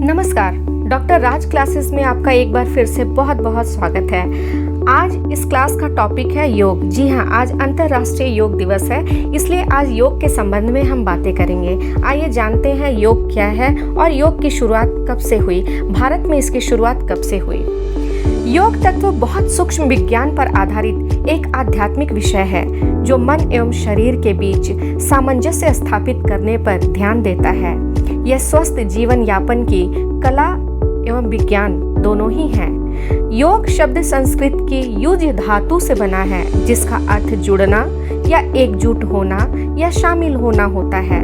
नमस्कार। डॉक्टर राज क्लासेस में आपका एक बार फिर से बहुत बहुत स्वागत है। आज इस क्लास का टॉपिक है योग। जी हाँ, आज अंतर्राष्ट्रीय योग दिवस है, इसलिए आज योग के संबंध में हम बातें करेंगे। आइए जानते हैं योग क्या है और योग की शुरुआत कब से हुई, भारत में इसकी शुरुआत कब से हुई। योग तत्व बहुत सूक्ष्म विज्ञान पर आधारित एक आध्यात्मिक विषय है जो मन एवं शरीर के बीच सामंजस्य स्थापित करने पर ध्यान देता है। यह स्वस्थ जीवन यापन की कला एवं विज्ञान दोनों ही हैं। योग शब्द संस्कृत की युज धातु से बना है, जिसका अर्थ जुड़ना या एकजुट होना या शामिल होना होता है।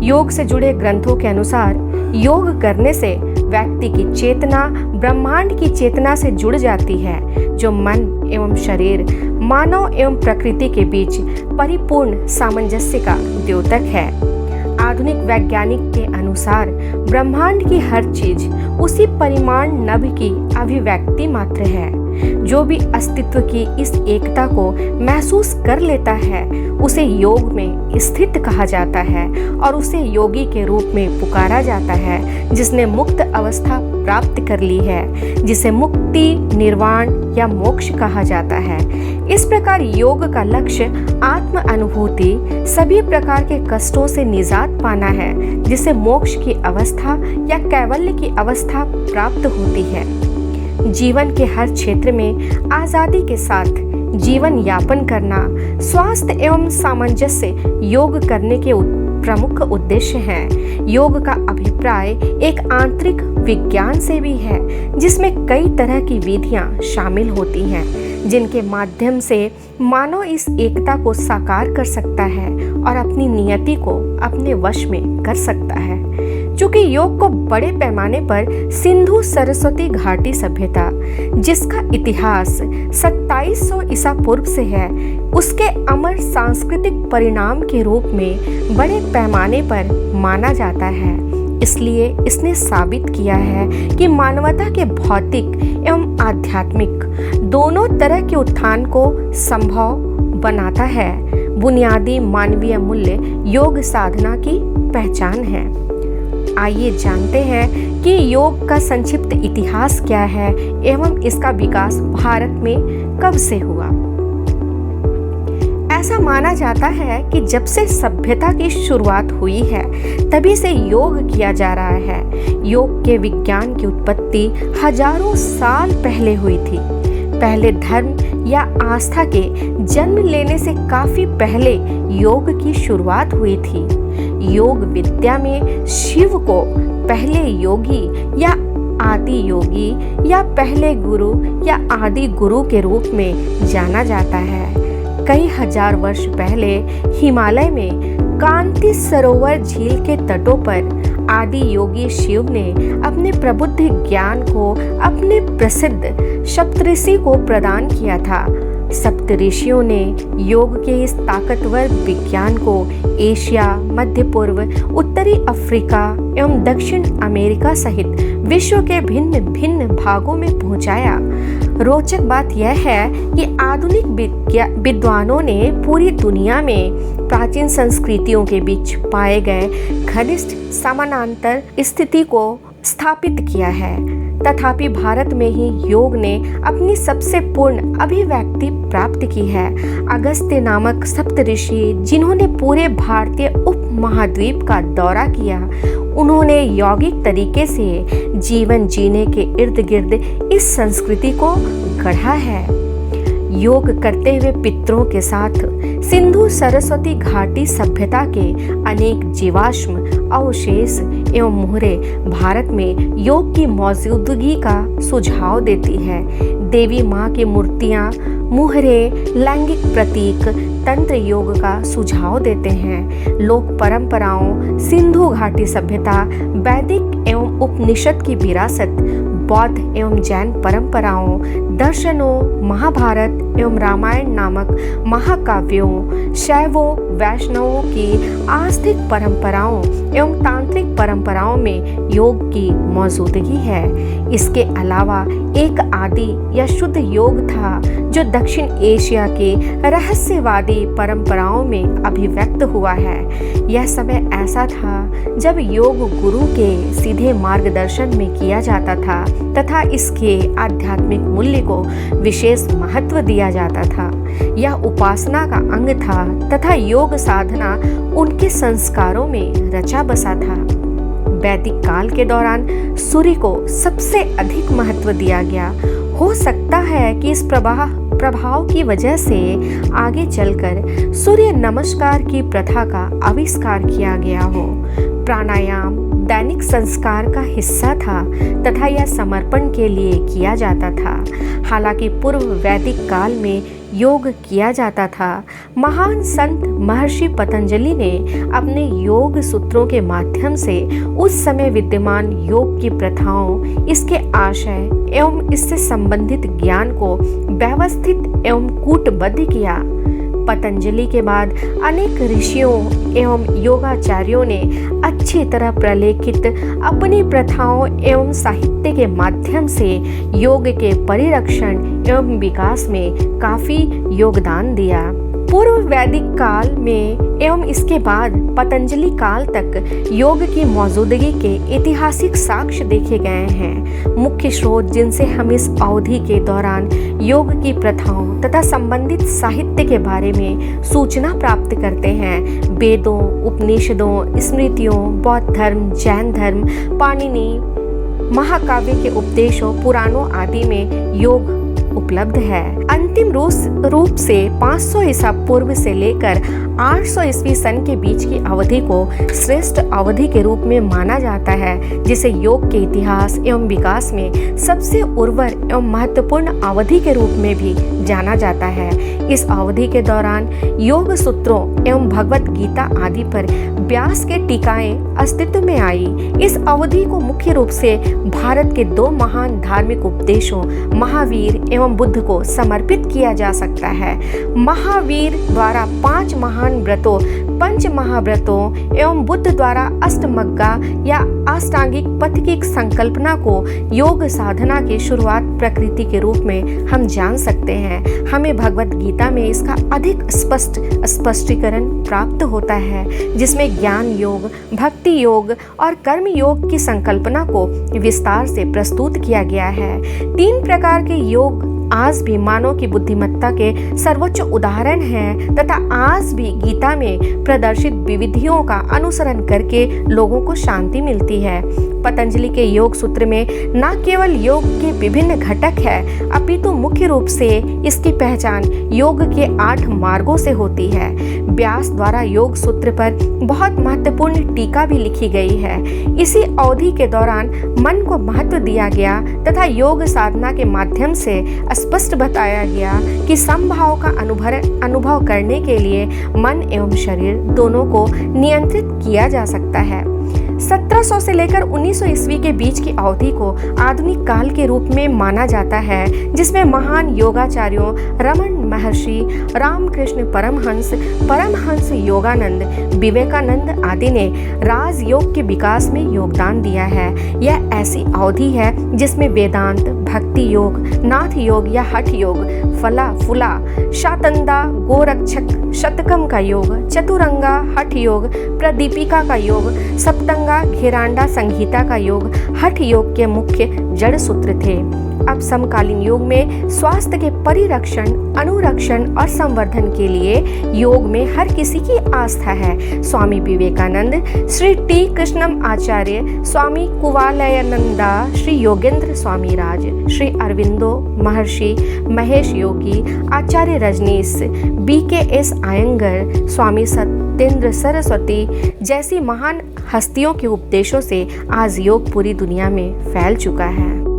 योग से जुड़े ग्रंथों के अनुसार योग करने से व्यक्ति की चेतना ब्रह्मांड की चेतना से जुड़ जाती है, जो मन एवं शरीर, मानव एवं प्रकृति के बीच परिपूर्ण सामंजस्य का द्योतक है। आधुनिक वैज्ञानिक के अनुसार ब्रह्मांड की हर चीज उसी परिमाण नभ की अभिव्यक्ति मात्र है। जो भी अस्तित्व की इस एकता को महसूस कर लेता है उसे योग में स्थित कहा जाता है और उसे योगी के रूप में पुकारा जाता है, जिसने मुक्त अवस्था प्राप्त कर ली है, जिसे मुक्ति, निर्वाण या मोक्ष कहा जाता है। इस प्रकार योग का लक्ष्य आत्म अनुभूति, सभी प्रकार के कष्टों से निजात पाना है, जिसे मोक्ष की अवस्था या कैवल्य की अवस्था प्राप्त होती है। जीवन के हर क्षेत्र में आजादी के साथ जीवन यापन करना, स्वास्थ्य एवं सामंजस्य योग करने के प्रमुख उद्देश्य हैं। योग का अभिप्राय एक आंतरिक विज्ञान से भी है, जिसमें कई तरह की विधियां शामिल होती हैं, जिनके माध्यम से मानव इस एकता को साकार कर सकता है और अपनी नियति को अपने वश में कर सकता है। चूंकि योग को बड़े पैमाने पर सिंधु सरस्वती घाटी सभ्यता, जिसका इतिहास 2700 ईसा पूर्व से है, उसके अमर सांस्कृतिक परिणाम के रूप में बड़े पैमाने पर माना जाता है। इसलिए इसने साबित किया है कि मानवता के भौतिक एवं आध्यात्मिक दोनों तरह के उत्थान को संभव बनाता है। बुनियादी मानवीय मूल्य योग साधना की पहचान है। आइए जानते हैं कि योग का संक्षिप्त इतिहास क्या है एवं इसका विकास भारत में कब से हुआ। ऐसा माना जाता है कि जब से सभ्यता की शुरुआत हुई है, तभी से योग किया जा रहा है। योग के विज्ञान की उत्पत्ति हजारों साल पहले हुई थी। पहले धर्म या आस्था के जन्म लेने से काफी पहले योग की शुरुआत हुई थी। योग विद्या में शिव को पहले योगी या आदि योगी या पहले गुरु या आदि गुरु के रूप में जाना जाता है। कई हजार वर्ष पहले हिमालय में कांति सरोवर झील के तटों पर आदि योगी शिव ने अपने प्रबुद्ध ज्ञान को अपने प्रसिद्ध सप्तऋषि को प्रदान किया था। सप्तऋषियों ने योग के इस ताकतवर विज्ञान को एशिया, मध्य पूर्व, उत्तरी अफ्रीका एवं दक्षिण अमेरिका सहित विश्व के भिन्न भिन्न भागों में पहुंचाया। रोचक बात यह है कि आधुनिक विद्वानों ने पूरी दुनिया में प्राचीन संस्कृतियों के बीच पाए गए घनिष्ठ समानांतर स्थिति को स्थापित किया है, तथापि भारत में ही योग ने अपनी सबसे पूर्ण अभिव्यक्ति प्राप्त की है। अगस्त्य नामक सप्तऋषि, जिन्होंने पूरे भारतीय उपमहाद्वीप का दौरा किया, उन्होंने यौगिक तरीके से जीवन जीने के इर्द गिर्द इस संस्कृति को गढ़ा है। योग करते हुए पितरों के साथ सिंधु सरस्वती घाटी सभ्यता के अनेक जीवाश्म अवशेष एवं मुहरे भारत में योग की मौजूदगी का सुझाव देती है। देवी माँ की मूर्तियाँ, मुहरे, लैंगिक प्रतीक तंत्र योग का सुझाव देते हैं। लोक परंपराओं, सिंधु घाटी सभ्यता, वैदिक एवं उपनिषद की विरासत, बौद्ध एवं जैन परंपराओं, दर्शनों, महाभारत एवं रामायण नामक महाकाव्यों, शैवों, वैष्णवों की आस्तिक परंपराओं एवं तांत्रिक परंपराओं में योग की मौजूदगी है। इसके अलावा एक आदि या शुद्ध योग था जो दक्षिण एशिया के रहस्यवादी परंपराओं में अभिव्यक्त हुआ है। यह समय ऐसा था जब योग गुरु के सीधे मार्गदर्शन में किया जाता था तथा इसके आध्यात्मिक मूल्य को विशेष महत्व दिया जाता था। यह उपासना का अंग था तथा योग साधना उनके संस्कारों में रचा बसा था। वैदिक काल के दौरान सूर्य को सबसे अधिक महत्व दिया गया। हो सकता है कि इस प्रभाव की वजह से आगे चलकर सूर्य नमस्कार की प्रथा का आविष्कार किया गया हो। प्राणायाम दैनिक संस्कार का हिस्सा था तथा यह समर्पण के लिए किया जाता था। हालांकि पूर्व वैदिक काल में योग किया जाता था। महान संत महर्षि पतंजलि ने अपने योग सूत्रों के माध्यम से उस समय विद्यमान योग की प्रथाओं, इसके आशय एवं इससे संबंधित ज्ञान को व्यवस्थित एवं कूटबद्ध किया। पतंजलि के बाद अनेक ऋषियों एवं योगाचार्यों ने अच्छी तरह प्रलेखित अपनी प्रथाओं एवं साहित्य के माध्यम से योग के परिरक्षण एवं विकास में काफी योगदान दिया। पूर्व वैदिक काल में एवं इसके बाद पतंजलि काल तक योग की मौजूदगी के ऐतिहासिक साक्ष्य देखे गए हैं। मुख्य स्रोत जिनसे हम इस अवधि के दौरान योग की प्रथाओं तथा संबंधित साहित्य के बारे में सूचना प्राप्त करते हैं, वेदों, उपनिषदों, स्मृतियों, बौद्ध धर्म, जैन धर्म, पाणिनि, महाकाव्य के उपदेशों, पुराणों आदि में योग उपलब्ध है। अंतिम रूप से 500 ईसा पूर्व से लेकर 800 ईस्वी सन के बीच की अवधि को श्रेष्ठ अवधि के रूप में माना जाता है, जिसे योग के इतिहास एवं विकास में सबसे उर्वर एवं महत्वपूर्ण अवधि के रूप में भी जाना जाता है। इस अवधि के दौरान योग सूत्रों एवं भगवत गीता आदि पर व्यास के टीकाएं अस्तित्व में आई। इस अवधि को मुख्य रूप से भारत के दो महान धार्मिक उपदेशों महावीर एवं बुद्ध को समर्पित किया जा सकता है। महावीर द्वारा 5 महान व्रतों, पंच महाव्रतों एवं बुद्ध द्वारा अष्टमग्गा या अष्टांगिक पथ की संकल्पना को योग साधना की शुरुआत प्रकृति के रूप में हम जान सकते हैं। हमें भगवत गीता में इसका अधिक स्पष्टीकरण प्राप्त होता है, जिसमें ज्ञान योग, भक्ति योग और कर्म योग की संकल्पना को विस्तार से प्रस्तुत किया गया है। 3 प्रकार के योग आज भी मानव की बुद्धिमत्ता के सर्वोच्च उदाहरण हैं तथा आज भी गीता में प्रदर्शित विविधियों का अनुसरण करके लोगों को शांति मिलती है। पतंजलि के योग सूत्र में न केवल योग के विभिन्न घटक है, अपितु मुख्य रूप से इसकी पहचान योग के 8 मार्गों से होती है। व्यास द्वारा योग सूत्र पर बहुत महत्वपूर्ण टीका भी लिखी गई है। इसी अवधि के दौरान मन को महत्व दिया गया तथा योग साधना के माध्यम से स्पष्ट बताया गया कि समभाव का अनुभव करने के लिए मन एवं शरीर दोनों को नियंत्रित किया जा सकता है। 1700 से लेकर 1900 ईस्वी के बीच की अवधि को आधुनिक काल के रूप में माना जाता है, जिसमें महान योगाचार्यों रमन महर्षि, रामकृष्ण परमहंस योगानंद, विवेकानंद आदि ने राजयोग के विकास में योगदान दिया है। यह ऐसी अवधि है जिसमें वेदांत, भक्ति योग, नाथ योग या हठ योग, फुला, शातंदा, गोरक्षक, शतकम का योग, चतुरंगा हठ योग, प्रदीपिका का योग, सप्तंगा घेरांडा संहिता का योग हठ योग के मुख्य जड़ सूत्र थे। अब समकालीन युग में स्वास्थ्य के परिरक्षण, अनुरक्षण और संवर्धन के लिए योग में हर किसी की आस्था है। स्वामी विवेकानंद, श्री टी कृष्णम आचार्य, स्वामी कुवालयानंदा, श्री योगेंद्र स्वामी राज, श्री अरविंदो, महर्षि महेश योगी, आचार्य रजनीश, BKS आयंगर, स्वामी सत्येंद्र सरस्वती जैसी महान हस्तियों के उपदेशों से आज योग पूरी दुनिया में फैल चुका है।